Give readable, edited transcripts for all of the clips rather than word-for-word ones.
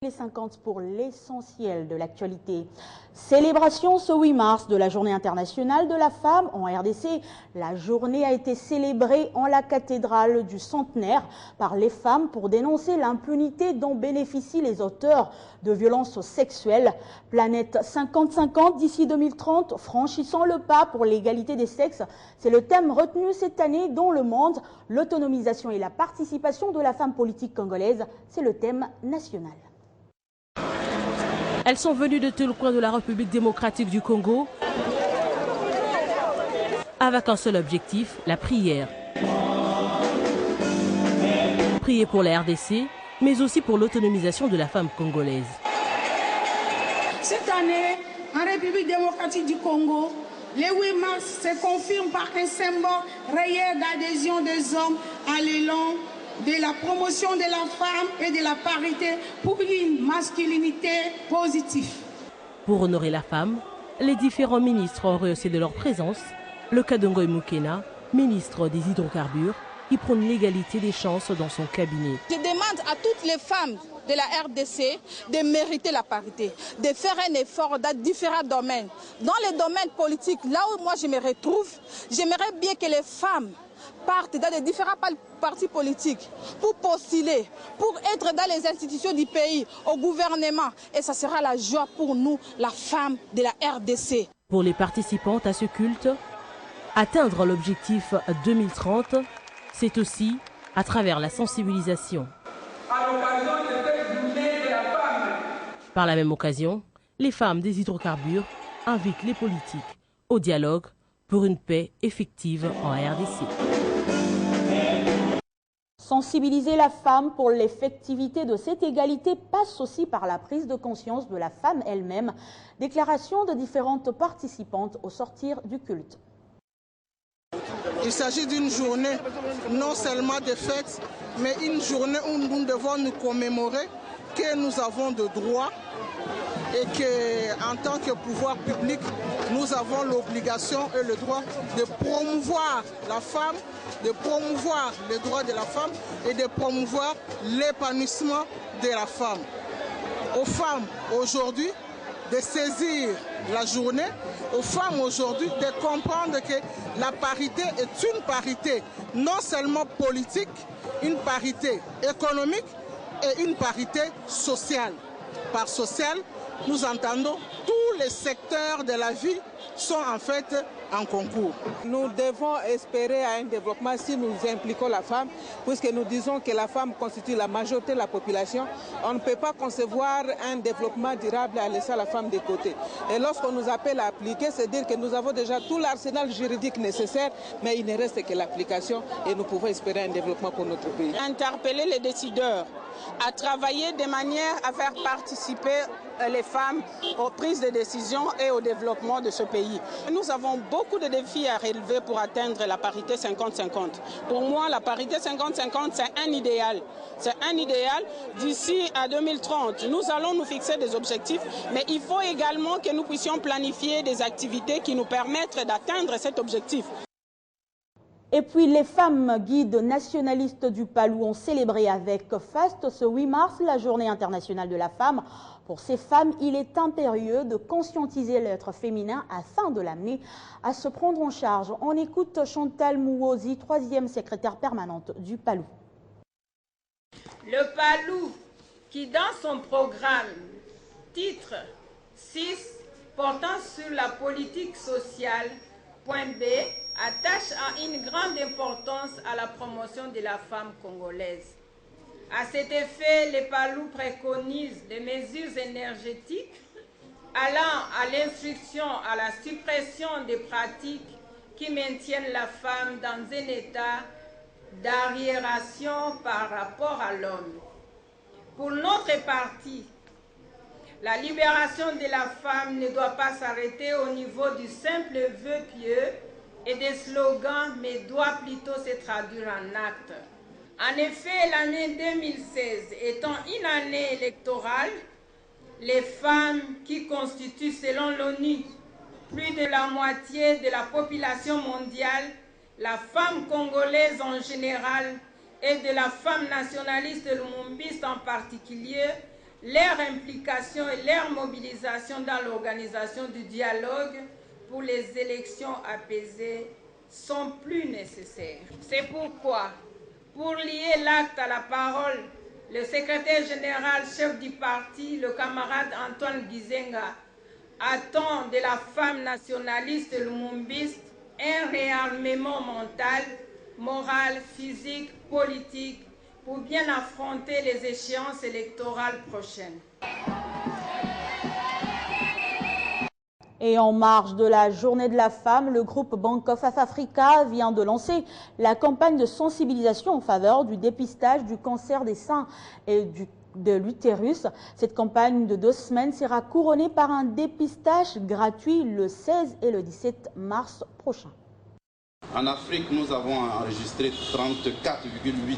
Parité 50 pour l'essentiel de l'actualité. Célébration ce 8 mars de la Journée internationale de la femme en RDC. La journée a été célébrée en la cathédrale du Centenaire par les femmes pour dénoncer l'impunité dont bénéficient les auteurs de violences sexuelles. Planète 50-50 d'ici 2030, franchissant le pas pour l'égalité des sexes. C'est le thème retenu cette année dans le monde. L'autonomisation et la participation de la femme politique congolaise, c'est le thème national. Elles sont venues de tous les coins de la République démocratique du Congo avec un seul objectif, la prière. Prier pour la RDC, mais aussi pour l'autonomisation de la femme congolaise. Cette année, en République démocratique du Congo, le 8 mars se confirme par un symbole réel d'adhésion des hommes à l'élan de la promotion de la femme et de la parité pour une masculinité positive. Pour honorer la femme, les différents ministres ont rehaussé de leur présence le Kadongo Mukena, ministre des hydrocarbures, qui prône l'égalité des chances dans son cabinet. Je demande à toutes les femmes de la RDC de mériter la parité, de faire un effort dans différents domaines. Dans les domaines politiques, là où moi je me retrouve, j'aimerais bien que les femmes partent dans les différents partis politiques pour postuler, pour être dans les institutions du pays, au gouvernement. Et ça sera la joie pour nous, la femme de la RDC. Pour les participantes à ce culte, atteindre l'objectif 2030, c'est aussi à travers la sensibilisation. Par la même occasion, les femmes des hydrocarbures invitent les politiques au dialogue pour une paix effective en RDC. Sensibiliser la femme pour l'effectivité de cette égalité passe aussi par la prise de conscience de la femme elle-même. Déclaration de différentes participantes au sortir du culte. Il s'agit d'une journée non seulement de fête, mais une journée où nous devons nous commémorer que nous avons de droits et qu'en tant que pouvoir public, nous avons l'obligation et le droit de promouvoir la femme, de promouvoir les droits de la femme et de promouvoir l'épanouissement de la femme. Aux femmes aujourd'hui de saisir la journée, aux femmes aujourd'hui de comprendre que la parité est une parité non seulement politique, une parité économique et une parité sociale. Par social, nous entendons tous les secteurs de la vie sont en fait en concours. Nous devons espérer à un développement si nous impliquons la femme, puisque nous disons que la femme constitue la majorité de la population. On ne peut pas concevoir un développement durable en laissant la femme de côté. Et lorsqu'on nous appelle à appliquer, c'est dire que nous avons déjà tout l'arsenal juridique nécessaire, mais il ne reste que l'application et nous pouvons espérer un développement pour notre pays. Interpeller les décideurs à travailler de manière à faire participer les femmes aux prises de décision et au développement de ce pays. Nous avons beaucoup de défis à relever pour atteindre la parité 50-50. Pour moi, la parité 50-50, c'est un idéal. C'est un idéal. D'ici à 2030, nous allons nous fixer des objectifs, mais il faut également que nous puissions planifier des activités qui nous permettent d'atteindre cet objectif. Et puis les femmes guides nationalistes du Palou ont célébré avec faste ce 8 mars la Journée internationale de la femme. Pour ces femmes, il est impérieux de conscientiser l'être féminin afin de l'amener à se prendre en charge. On écoute Chantal Mouozi, 3e secrétaire permanente du Palou. Le Palou, qui dans son programme, titre 6, portant sur la politique sociale, point B, attache une grande importance à la promotion de la femme congolaise. À cet effet, les Palou préconisent des mesures énergétiques allant à l'instruction, à la suppression des pratiques qui maintiennent la femme dans un état d'arriération par rapport à l'homme. Pour notre parti, la libération de la femme ne doit pas s'arrêter au niveau du simple vœu pieux et des slogans, mais doit plutôt se traduire en actes. En effet, l'année 2016 étant une année électorale, les femmes qui constituent, selon l'ONU, plus de la moitié de la population mondiale, la femme congolaise en général et de la femme nationaliste lumumbiste en particulier, leur implication et leur mobilisation dans l'organisation du dialogue pour les élections apaisées sont plus nécessaires. C'est pourquoi, pour lier l'acte à la parole, le secrétaire général chef du parti, le camarade Antoine Gizenga, attend de la femme nationaliste lumumbiste un réarmement mental, moral, physique, politique pour bien affronter les échéances électorales prochaines. Et en marge de la journée de la femme, le groupe Bank of Africa vient de lancer la campagne de sensibilisation en faveur du dépistage du cancer des seins et de l'utérus. Cette campagne de 2 semaines sera couronnée par un dépistage gratuit le 16 et le 17 mars prochain. En Afrique, nous avons enregistré 34,8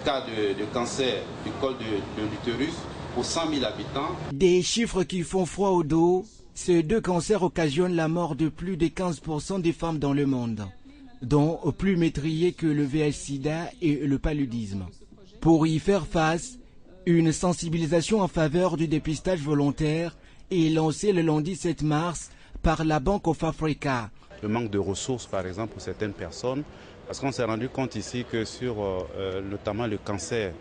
cas de cancer du col de l'utérus pour 100 000 habitants. Des chiffres qui font froid au dos. Ces 2 cancers occasionnent la mort de plus de 15% des femmes dans le monde, dont plus métriés que le VIH-Sida et le paludisme. Pour y faire face, une sensibilisation en faveur du dépistage volontaire est lancée le lundi 7 mars par la Bank of Africa. Le manque de ressources, par exemple, pour certaines personnes, parce qu'on s'est rendu compte ici que sur notamment le cancer,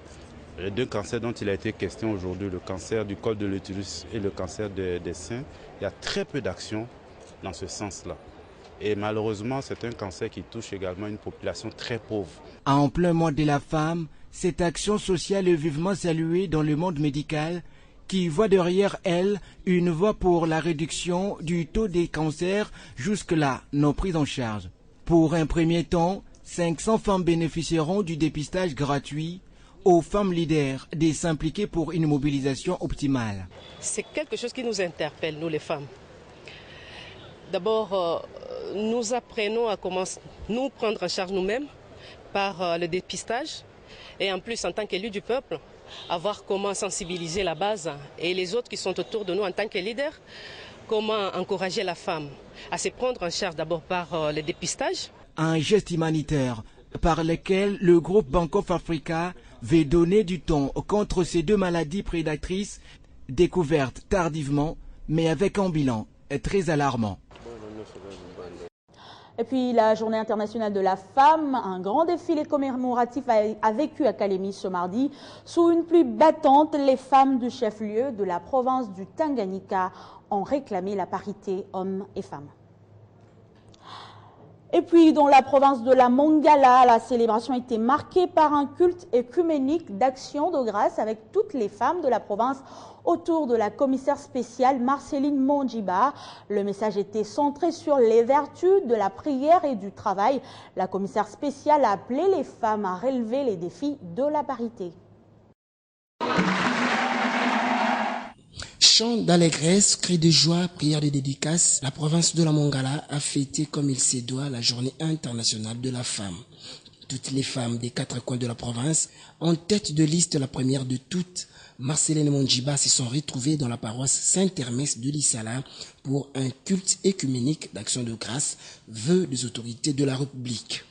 les 2 cancers dont il a été question aujourd'hui, le cancer du col de l'utérus et le cancer des seins, il y a très peu d'actions dans ce sens-là. Et malheureusement, c'est un cancer qui touche également une population très pauvre. En plein mois de la femme, cette action sociale est vivement saluée dans le monde médical qui voit derrière elle une voie pour la réduction du taux des cancers jusque-là non pris en charge. Pour un premier temps, 500 femmes bénéficieront du dépistage gratuit aux femmes leaders de s'impliquer pour une mobilisation optimale. C'est quelque chose qui nous interpelle, nous les femmes. D'abord, nous apprenons à comment nous prendre en charge nous-mêmes par le dépistage et en plus en tant qu'élus du peuple, à voir comment sensibiliser la base et les autres qui sont autour de nous en tant que leaders, comment encourager la femme à se prendre en charge d'abord par le dépistage. Un geste humanitaire par lequel le groupe Bank of Africa veut donner du temps contre ces 2 maladies prédatrices découvertes tardivement, mais avec un bilan très alarmant. Et puis la journée internationale de la femme, un grand défilé commémoratif a vécu à Kalemi ce mardi. Sous une pluie battante, les femmes du chef-lieu de la province du Tanganyika ont réclamé la parité hommes et femmes. Et puis, dans la province de la Mongala, la célébration a été marquée par un culte œcuménique d'action de grâce avec toutes les femmes de la province autour de la commissaire spéciale Marceline Mondjiba. Le message était centré sur les vertus de la prière et du travail. La commissaire spéciale a appelé les femmes à relever les défis de la parité. Chants d'allégresse, cris de joie, prières de dédicace, la province de la Mongala a fêté comme il se doit la journée internationale de la femme. Toutes les femmes des 4 coins de la province, en tête de liste la première de toutes, Marceline Mondjiba, se sont retrouvées dans la paroisse Saint-Hermès de Lissala pour un culte écuménique d'action de grâce, vœu des autorités de la République.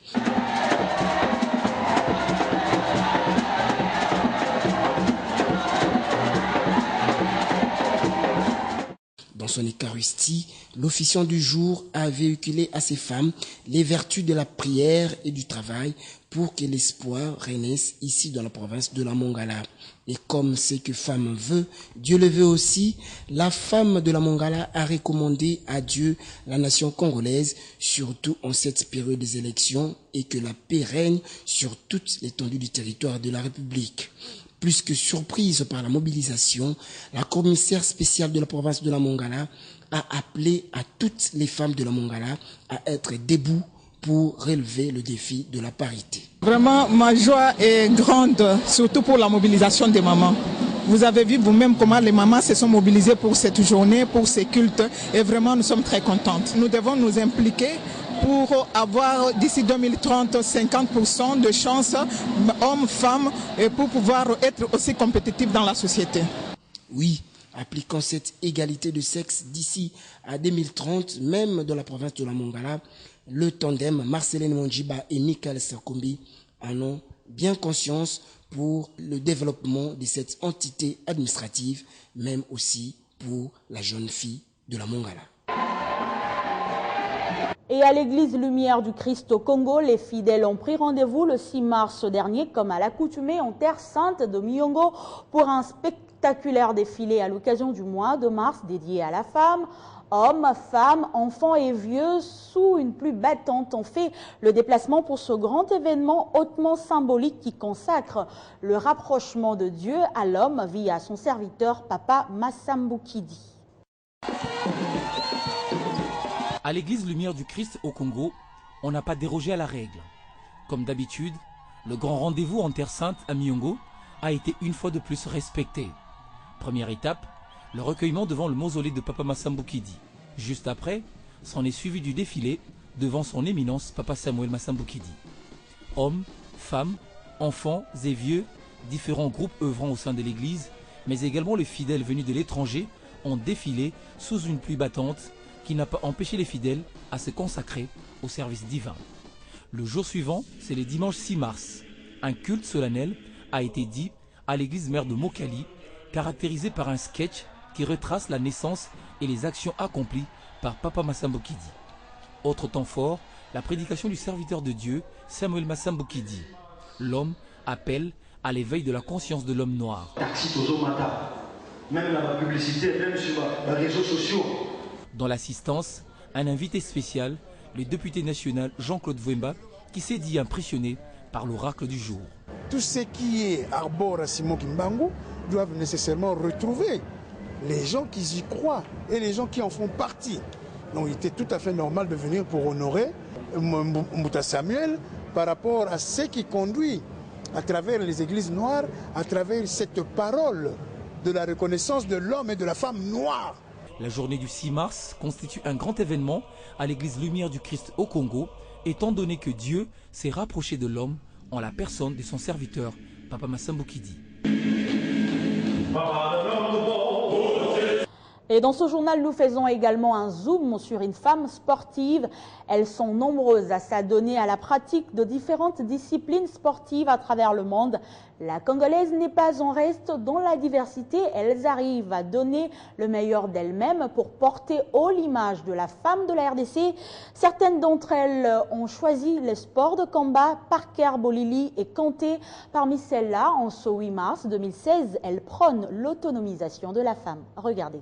Dans son Eucharistie, l'officiant du jour a véhiculé à ces femmes les vertus de la prière et du travail pour que l'espoir renaisse ici dans la province de la Mongala. Et comme ce que femme veut, Dieu le veut aussi, la femme de la Mongala a recommandé à Dieu la nation congolaise, surtout en cette période des élections, et que la paix règne sur toute l'étendue du territoire de la République. Plus que surprise par la mobilisation, la commissaire spéciale de la province de la Mongala a appelé à toutes les femmes de la Mongala à être debout pour relever le défi de la parité. Vraiment, ma joie est grande, surtout pour la mobilisation des mamans. Vous avez vu vous-même comment les mamans se sont mobilisées pour cette journée, pour ces cultes, et vraiment nous sommes très contentes. Nous devons nous impliquer pour avoir d'ici 2030 50% de chances hommes, femmes, et pour pouvoir être aussi compétitifs dans la société. Oui, appliquant cette égalité de sexe d'ici à 2030, même dans la province de la Mongala, le tandem Marceline Mondjiba et Michael Sakombi en ont bien conscience pour le développement de cette entité administrative, même aussi pour la jeune fille de la Mongala. Et à l'église Lumière du Christ au Congo, les fidèles ont pris rendez-vous le 6 mars dernier, comme à l'accoutumée en terre sainte de Miyongo, pour un spectaculaire défilé à l'occasion du mois de mars dédié à la femme. Hommes, femmes, enfants et vieux, sous une pluie battante, ont fait le déplacement pour ce grand événement hautement symbolique qui consacre le rapprochement de Dieu à l'homme via son serviteur Papa Masambukidi. À l'église Lumière du Christ au Congo, on n'a pas dérogé à la règle. Comme d'habitude, le grand rendez-vous en Terre Sainte à Miyongo a été une fois de plus respecté. Première étape, le recueillement devant le mausolée de Papa Masambukidi. Juste après, s'en est suivi du défilé devant son éminence Papa Samuel Masambukidi. Hommes, femmes, enfants et vieux, différents groupes œuvrant au sein de l'église, mais également les fidèles venus de l'étranger ont défilé sous une pluie battante qui n'a pas empêché les fidèles à se consacrer au service divin. Le jour suivant, c'est le dimanche 6 mars. Un culte solennel a été dit à l'église mère de Mokali, caractérisé par un sketch qui retrace la naissance et les actions accomplies par Papa Masambukidi. Autre temps fort, la prédication du serviteur de Dieu, Samuel Masambukidi. L'homme appelle à l'éveil de la conscience de l'homme noir. Même la publicité, même sur les réseaux sociaux. Dans l'assistance, un invité spécial, le député national Jean-Claude Vwemba, qui s'est dit impressionné par l'oracle du jour. Tout ce qui est arbore à Simon Kimbangu doivent nécessairement retrouver les gens qui y croient et les gens qui en font partie. Donc il était tout à fait normal de venir pour honorer Mbouta Samuel par rapport à ce qui conduit à travers les églises noires, à travers cette parole de la reconnaissance de l'homme et de la femme noire. La journée du 6 mars constitue un grand événement à l'église Lumière du Christ au Congo, étant donné que Dieu s'est rapproché de l'homme en la personne de son serviteur, Papa Masambukidi. Et dans ce journal, nous faisons également un zoom sur une femme sportive. Elles sont nombreuses à s'adonner à la pratique de différentes disciplines sportives à travers le monde. La Congolaise n'est pas en reste dans la diversité. Elles arrivent à donner le meilleur d'elles-mêmes pour porter haut l'image de la femme de la RDC. Certaines d'entre elles ont choisi le sport de combat. Parker Bolili est comptée parmi celles-là. En ce 8 mars 2016, elle prône l'autonomisation de la femme. Regardez.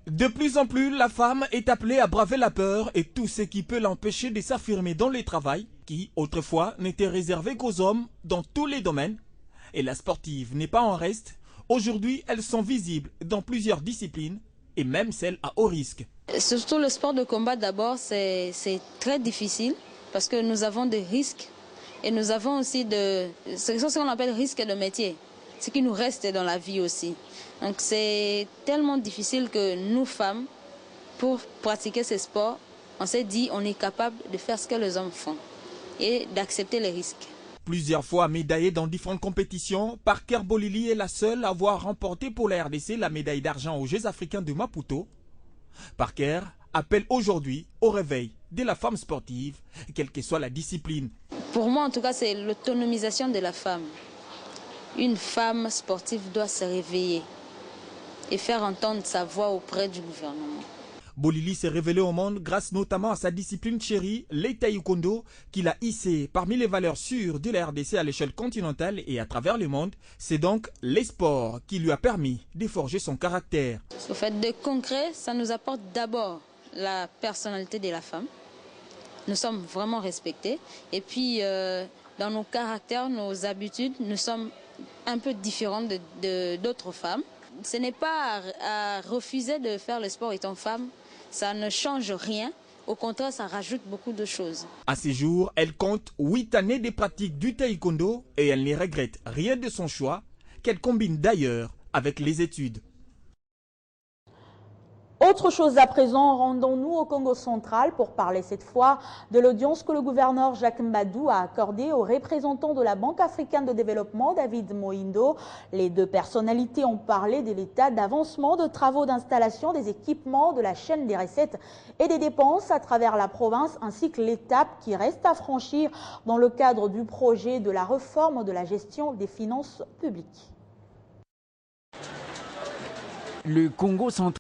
De plus en plus, la femme est appelée à braver la peur et tout ce qui peut l'empêcher de s'affirmer dans le travail, qui, autrefois, n'était réservé qu'aux hommes dans tous les domaines. Et la sportive n'est pas en reste. Aujourd'hui, elles sont visibles dans plusieurs disciplines, et même celles à haut risque. Surtout le sport de combat, d'abord, c'est très difficile, parce que nous avons des risques, et nous avons aussi c'est ce qu'on appelle risque de métier, ce qui nous reste dans la vie aussi. Donc c'est tellement difficile que nous, femmes, pour pratiquer ce sport, on s'est dit on est capable de faire ce que les hommes font et d'accepter les risques. Plusieurs fois médaillée dans différentes compétitions, Parker Bolili est la seule à avoir remporté pour la RDC la médaille d'argent aux Jeux africains de Maputo. Parker appelle aujourd'hui au réveil de la femme sportive, quelle que soit la discipline. Pour moi, en tout cas, c'est l'autonomisation de la femme. Une femme sportive doit se réveiller et faire entendre sa voix auprès du gouvernement. Bolili s'est révélé au monde grâce notamment à sa discipline chérie, le taekwondo, qu'il a hissé parmi les valeurs sûres de la RDC à l'échelle continentale et à travers le monde. C'est donc les sports qui lui a permis de forger son caractère. Au fait de concret, ça nous apporte d'abord la personnalité de la femme. Nous sommes vraiment respectés. Et puis, dans nos caractères, nos habitudes, nous sommes un peu différents d'autres femmes. Ce n'est pas à refuser de faire le sport étant femme, ça ne change rien, au contraire ça rajoute beaucoup de choses. À ce jour, elle compte 8 années de pratique du taekwondo et elle ne regrette rien de son choix, qu'elle combine d'ailleurs avec les études. Autre Autre chose à présent, rendons-nous au Congo central pour parler cette fois de l'audience que le gouverneur Jacques Mbadou a accordée au représentant de la Banque africaine de développement, David Moindo. Les deux personnalités ont parlé de l'état d'avancement de travaux d'installation des équipements, de la chaîne des recettes et des dépenses à travers la province, ainsi que l'étape qui reste à franchir dans le cadre du projet de la réforme de la gestion des finances publiques. Le Congo central